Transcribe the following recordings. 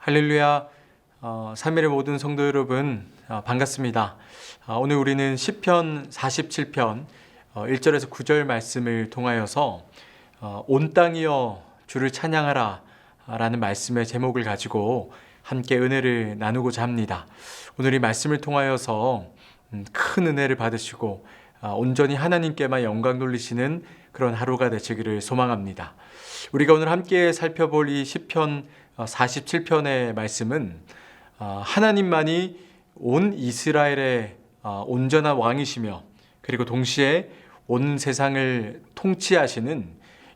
할렐루야. 3일의 모든 성도 여러분 반갑습니다. 오늘 우리는 시편 47편 1절에서 9절 말씀을 통하여서 온 땅이여 주를 찬양하라 라는 말씀의 제목을 가지고 함께 은혜를 나누고자 합니다. 오늘 이 말씀을 통하여서 큰 은혜를 받으시고 온전히 하나님께만 영광 돌리시는 그런 하루가 되시기를 소망합니다. 우리가 오늘 함께 살펴볼 이 시편 47편의 말씀은 하나님만이 온 이스라엘의 온전한 왕이시며 그리고 동시에 온 세상을 통치하시는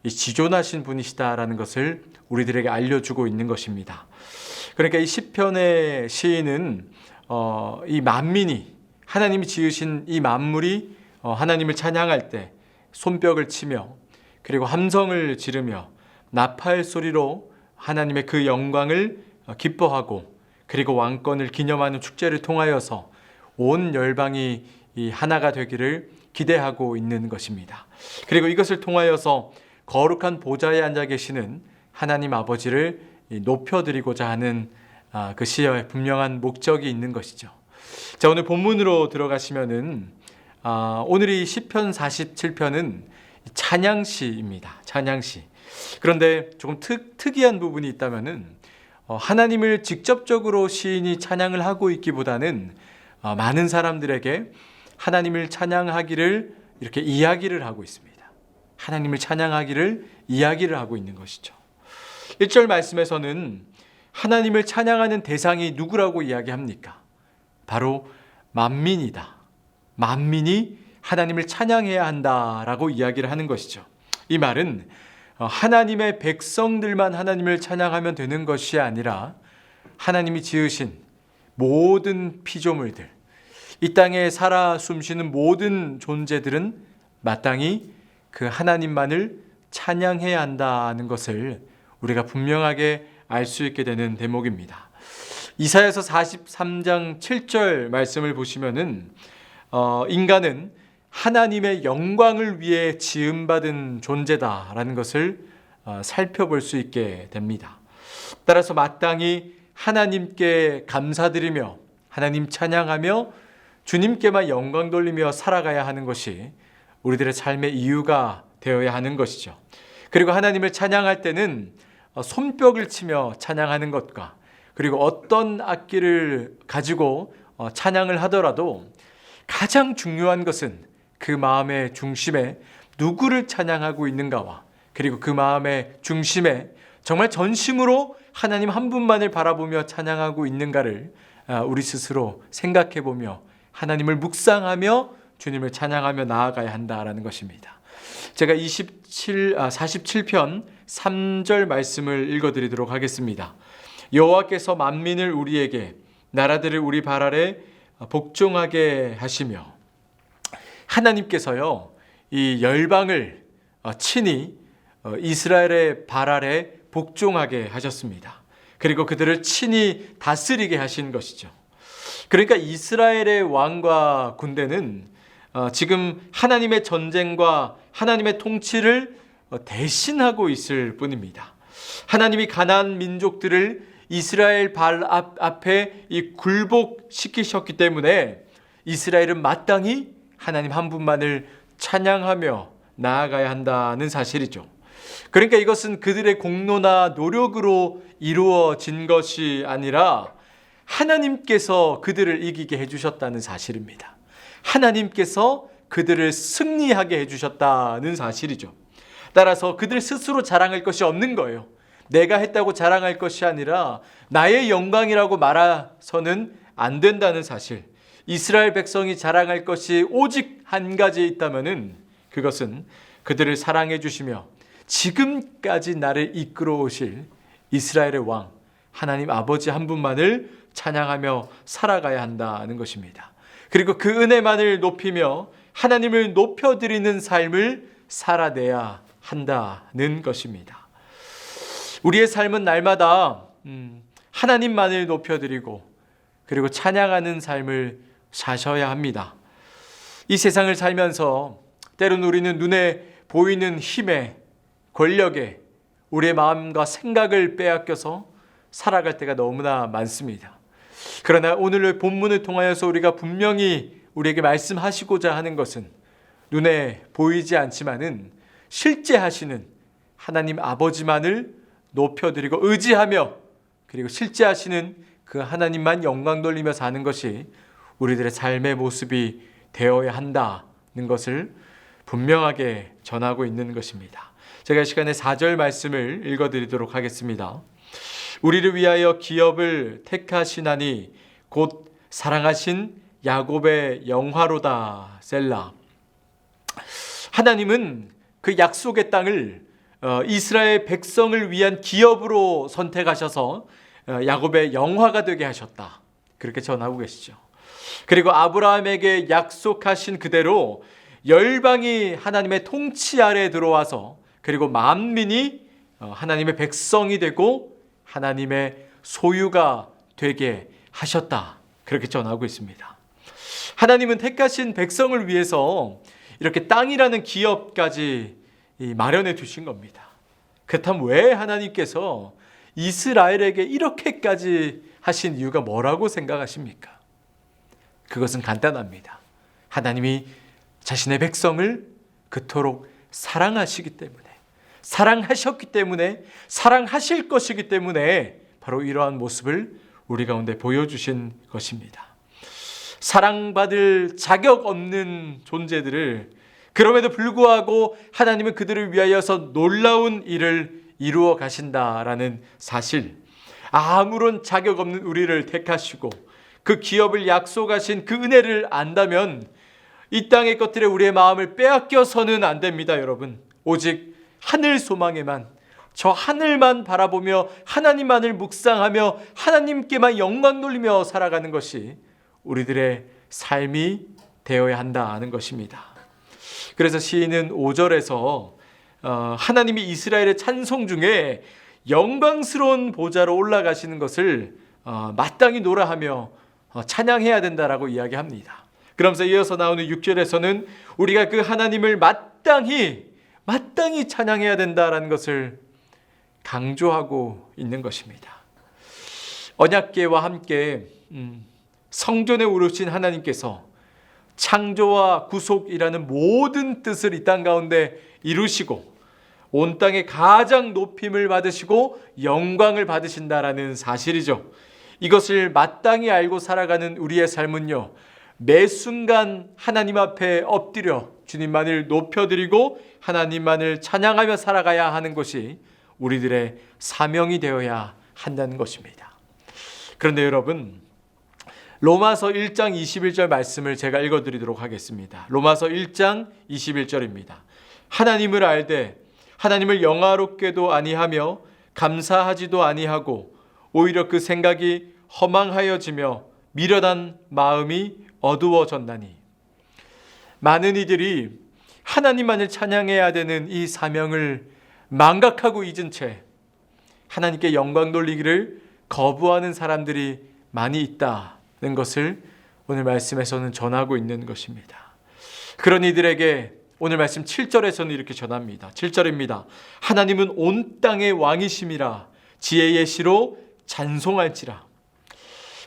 이 지존하신 분이시다라는 것을 우리들에게 알려주고 있는 것입니다. 그러니까 이 시편의 시인은 이 만민이 하나님이 지으신 이 만물이 하나님을 찬양할 때 손뼉을 치며 그리고 함성을 지르며 나팔 소리로 하나님의 그 영광을 기뻐하고 그리고 왕권을 기념하는 축제를 통하여서 온 열방이 이 하나가 되기를 기대하고 있는 것입니다. 그리고 이것을 통하여서 거룩한 보좌에 앉아 계시는 하나님 아버지를 높여드리고자 하는 그 시의 분명한 목적이 있는 것이죠. 자, 오늘 본문으로 들어가시면은 오늘 이 시편 47편은 찬양시입니다. 찬양시. 그런데 조금 특이한 부분이 있다면은 하나님을 직접적으로 시인이 찬양을 하고 있기보다는 많은 사람들에게 하나님을 찬양하기를 이렇게 이야기를 하고 있습니다. 하나님을 찬양하기를 이야기를 하고 있는 것이죠. 1절 말씀에서는 하나님을 찬양하는 대상이 누구라고 이야기합니까? 바로 만민이다. 만민이 하나님을 찬양해야 한다라고 이야기를 하는 것이죠. 이 말은 하나님의 백성들만 하나님을 찬양하면 되는 것이 아니라 하나님이 지으신 모든 피조물들, 이 땅에 살아 숨쉬는 모든 존재들은 마땅히 그 하나님만을 찬양해야 한다는 것을 우리가 분명하게 알 수 있게 되는 대목입니다. 이사야서 43장 7절 말씀을 보시면은 인간은 하나님의 영광을 위해 지음받은 존재다라는 것을 살펴볼 수 있게 됩니다. 따라서 마땅히 하나님께 감사드리며 하나님 찬양하며 주님께만 영광 돌리며 살아가야 하는 것이 우리들의 삶의 이유가 되어야 하는 것이죠. 그리고 하나님을 찬양할 때는 손뼉을 치며 찬양하는 것과 그리고 어떤 악기를 가지고 찬양을 하더라도 가장 중요한 것은 그 마음의 중심에 누구를 찬양하고 있는가와 그리고 그 마음의 중심에 정말 전심으로 하나님 한 분만을 바라보며 찬양하고 있는가를 우리 스스로 생각해 보며 하나님을 묵상하며 주님을 찬양하며 나아가야 한다라는 것입니다. 제가 47편 3절 말씀을 읽어드리도록 하겠습니다. 여호와께서 만민을 우리에게 나라들을 우리 발 아래 복종하게 하시며 하나님께서요 이 열방을 친히 이스라엘의 발 아래 복종하게 하셨습니다. 그리고 그들을 친히 다스리게 하신 것이죠. 그러니까 이스라엘의 왕과 군대는 지금 하나님의 전쟁과 하나님의 통치를 대신하고 있을 뿐입니다. 하나님이 가나안 민족들을 이스라엘 발 앞에 굴복시키셨기 때문에 이스라엘은 마땅히 하나님 한 분만을 찬양하며 나아가야 한다는 사실이죠. 그러니까 이것은 그들의 공로나 노력으로 이루어진 것이 아니라 하나님께서 그들을 이기게 해주셨다는 사실입니다. 하나님께서 그들을 승리하게 해주셨다는 사실이죠. 따라서 그들 스스로 자랑할 것이 없는 거예요. 내가 했다고 자랑할 것이 아니라 나의 영광이라고 말해서는 안 된다는 사실. 이스라엘 백성이 자랑할 것이 오직 한 가지 있다면은 그것은 그들을 사랑해 주시며 지금까지 나를 이끌어 오실 이스라엘의 왕 하나님 아버지 한 분만을 찬양하며 살아가야 한다는 것입니다. 그리고 그 은혜만을 높이며 하나님을 높여드리는 삶을 살아내야 한다는 것입니다. 우리의 삶은 날마다 하나님만을 높여드리고 그리고 찬양하는 삶을 사셔야 합니다. 이 세상을 살면서 때로는 우리는 눈에 보이는 힘에 권력에 우리의 마음과 생각을 빼앗겨서 살아갈 때가 너무나 많습니다. 그러나 오늘의 본문을 통하여서 우리가 분명히 우리에게 말씀하시고자 하는 것은 눈에 보이지 않지만은 실제 하시는 하나님 아버지만을 높여드리고 의지하며, 그리고 실제 하시는 그 하나님만 영광 돌리며 사는 것이 우리들의 삶의 모습이 되어야 한다는 것을 분명하게 전하고 있는 것입니다. 제가 이 시간에 4절 말씀을 읽어드리도록 하겠습니다. 우리를 위하여 기업을 택하시나니 곧 사랑하신 야곱의 영화로다. 셀라. 하나님은 그 약속의 땅을 이스라엘 백성을 위한 기업으로 선택하셔서 야곱의 영화가 되게 하셨다. 그렇게 전하고 계시죠. 그리고 아브라함에게 약속하신 그대로 열방이 하나님의 통치 아래에 들어와서, 그리고 만민이 하나님의 백성이 되고 하나님의 소유가 되게 하셨다. 그렇게 전하고 있습니다. 하나님은 택하신 백성을 위해서 이렇게 땅이라는 기업까지 마련해 두신 겁니다. 그렇다면 왜 하나님께서 이스라엘에게 이렇게까지 하신 이유가 뭐라고 생각하십니까? 그것은 간단합니다. 하나님이 자신의 백성을 그토록 사랑하시기 때문에, 사랑하셨기 때문에, 사랑하실 것이기 때문에 바로 이러한 모습을 우리 가운데 보여주신 것입니다. 사랑받을 자격 없는 존재들을, 그럼에도 불구하고 하나님은 그들을 위하여서 놀라운 일을 이루어 가신다라는 사실, 아무런 자격 없는 우리를 택하시고 그 기업을 약속하신 그 은혜를 안다면 이 땅의 것들에 우리의 마음을 빼앗겨서는 안 됩니다. 여러분, 오직 하늘 소망에만, 저 하늘만 바라보며 하나님만을 묵상하며 하나님께만 영광 돌리며 살아가는 것이 우리들의 삶이 되어야 한다는 것입니다. 그래서 시인은 5절에서 하나님이 이스라엘의 찬송 중에 영광스러운 보좌로 올라가시는 것을 마땅히 노래하며 찬양해야 된다라고 이야기합니다. 그러면서 이어서 나오는 6절에서는 우리가 그 하나님을 마땅히 찬양해야 된다라는 것을 강조하고 있는 것입니다. 언약궤와 함께 성전에 오르신 하나님께서 창조와 구속이라는 모든 뜻을 이 땅 가운데 이루시고 온 땅에 가장 높임을 받으시고 영광을 받으신다라는 사실이죠. 이것을 마땅히 알고 살아가는 우리의 삶은요, 매 순간 하나님 앞에 엎드려 주님만을 높여드리고 하나님만을 찬양하며 살아가야 하는 것이 우리들의 사명이 되어야 한다는 것입니다. 그런데 여러분, 로마서 1장 21절 말씀을 제가 읽어드리도록 하겠습니다. 로마서 1장 21절입니다. 하나님을 알되 하나님을 영화롭게도 아니하며 감사하지도 아니하고 오히려 그 생각이 허망하여지며 미련한 마음이 어두워졌나니. 많은 이들이 하나님만을 찬양해야 되는 이 사명을 망각하고 잊은 채 하나님께 영광 돌리기를 거부하는 사람들이 많이 있다는 것을 오늘 말씀에서는 전하고 있는 것입니다. 그런 이들에게 오늘 말씀 7절에서는 이렇게 전합니다. 7절입니다. 하나님은 온 땅의 왕이심이라 지혜의 시로 찬송할지라.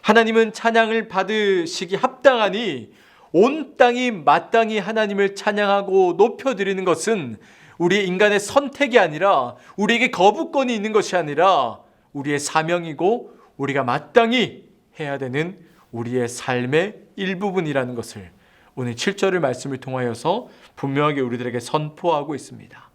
하나님은 찬양을 받으시기 합당하니 온 땅이 마땅히 하나님을 찬양하고 높여드리는 것은 우리 인간의 선택이 아니라, 우리에게 거부권이 있는 것이 아니라 우리의 사명이고 우리가 마땅히 해야 되는 우리의 삶의 일부분이라는 것을 오늘 7절의 말씀을 통하여서 분명하게 우리들에게 선포하고 있습니다.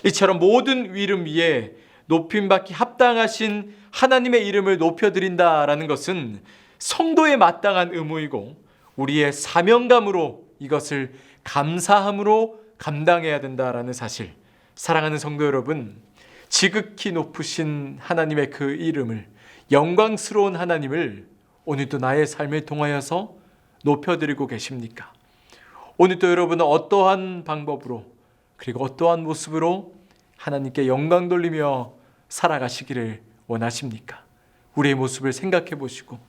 이처럼 모든 이름 위에 높임받기 합당하신 하나님의 이름을 높여드린다라는 것은 성도의 마땅한 의무이고 우리의 사명감으로 이것을 감사함으로 감당해야 된다라는 사실, 사랑하는 성도 여러분, 지극히 높으신 하나님의 그 이름을, 영광스러운 하나님을 오늘도 나의 삶을 통하여서 높여드리고 계십니까? 오늘도 여러분은 어떠한 방법으로, 그리고 어떠한 모습으로 하나님께 영광 돌리며 살아가시기를 원하십니까? 우리의 모습을 생각해 보시고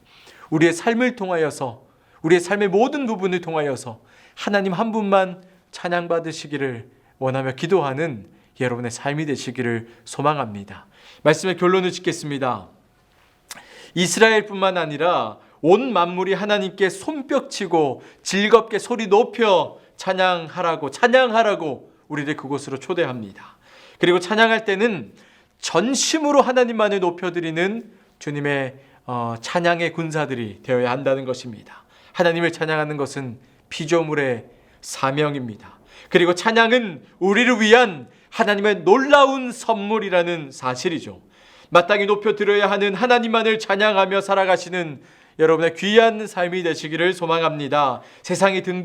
우리의 삶을 통하여서, 우리의 삶의 모든 부분을 통하여서 하나님 한 분만 찬양받으시기를 원하며 기도하는 여러분의 삶이 되시기를 소망합니다. 말씀의 결론을 짓겠습니다. 이스라엘뿐만 아니라 온 만물이 하나님께 손뼉치고 즐겁게 소리 높여 찬양하라고 우리를 그곳으로 초대합니다. 그리고 찬양할 때는 전심으로 하나님만을 높여드리는 주님의 찬양의 군사들이 되어야 한다는 것입니다. 하나님을 찬양하는 것은 피조물의 사명입니다. 그리고 찬양은 우리를 위한 하나님의 놀라운 선물이라는 사실이죠. 마땅히 높여드려야 하는 하나님만을 찬양하며 살아가시는 여러분의 귀한 삶이 되시기를 소망합니다. 세상이 등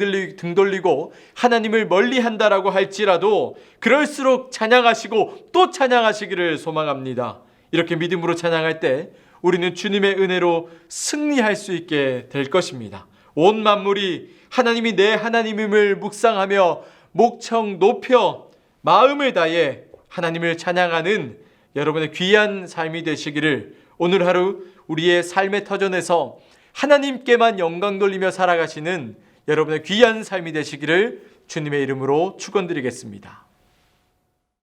돌리고 하나님을 멀리한다라고 할지라도 그럴수록 찬양하시고 또 찬양하시기를 소망합니다. 이렇게 믿음으로 찬양할 때 우리는 주님의 은혜로 승리할 수 있게 될 것입니다. 온 만물이 하나님이 내 하나님임을 묵상하며 목청 높여 마음을 다해 하나님을 찬양하는 여러분의 귀한 삶이 되시기를, 오늘 하루 우리의 삶의 터전에서 하나님께만 영광 돌리며 살아가시는 여러분의 귀한 삶이 되시기를 주님의 이름으로 축원드리겠습니다.